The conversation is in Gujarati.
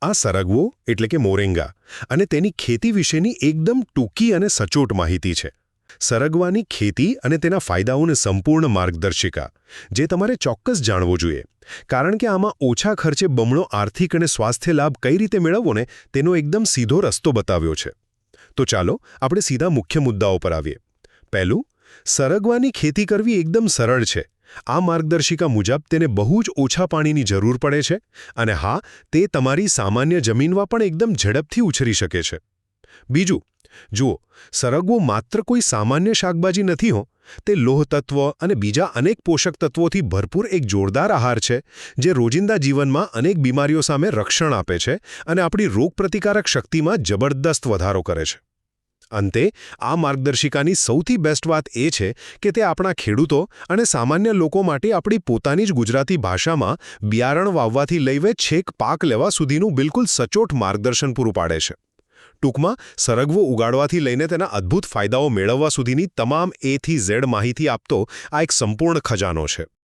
આ સરગવો એટલે કે મોરિંગા અને તેની ખેતી વિશેની એકદમ ટૂંકી અને સચોટ માહિતી છે. સરગવાની ખેતી અને તેના ફાયદાઓની સંપૂર્ણ માર્ગદર્શિકા, જે તમારે ચોક્કસ જાણવું જોઈએ, કારણ કે આમાં ઓછા ખર્ચે બમણો આર્થિક અને સ્વાસ્થ્ય લાભ કઈ રીતે મેળવવો ને તેનો એકદમ સીધો રસ્તો બતાવ્યો છે. તો ચાલો આપણે સીધા મુખ્ય મુદ્દાઓ પર આવીએ. પહેલું, સરગવાની ખેતી કરવી એકદમ સરળ છે. આ માર્ગદર્શિકા મુજબ તેને બહુ જ ઓછા પાણીની જરૂર પડે છે અને હા, તે તમારી સામાન્ય જમીનમાં પણ એકદમ ઝડપથી ઉછરી શકે છે. બીજું, જુઓ, સરગવો માત્ર કોઈ સામાન્ય શાકભાજી નથી હો, તે લોહ તત્વ અને બીજા અનેક પોષક તત્વોથી ભરપૂર એક જોરદાર આહાર છે, જે રોજિંદા જીવનમાં અનેક બીમારીઓ સામે રક્ષણ આપે છે અને આપણી રોગપ્રતિકારક શક્તિમાં જબરદસ્ત વધારો કરે છે. અંતે, આ માર્ગદર્શિકાની સૌથી બેસ્ટ વાત એ છે કે તે આપણા ખેડૂતો અને સામાન્ય લોકો માટે આપણી પોતાની જ ગુજરાતી ભાષામાં બિયારણ વાવવાથી લઈને છેક પાક લેવા સુધીનું બિલકુલ સચોટ માર્ગદર્શન પૂરું પાડે છે. ટૂંકમાં, સરગવો ઉગાડવાથી લઈને તેના અદ્ભુત ફાયદાઓ મેળવવા સુધીની તમામ A થી Z માહિતી આપતો આ એક સંપૂર્ણ ખજાનો છે.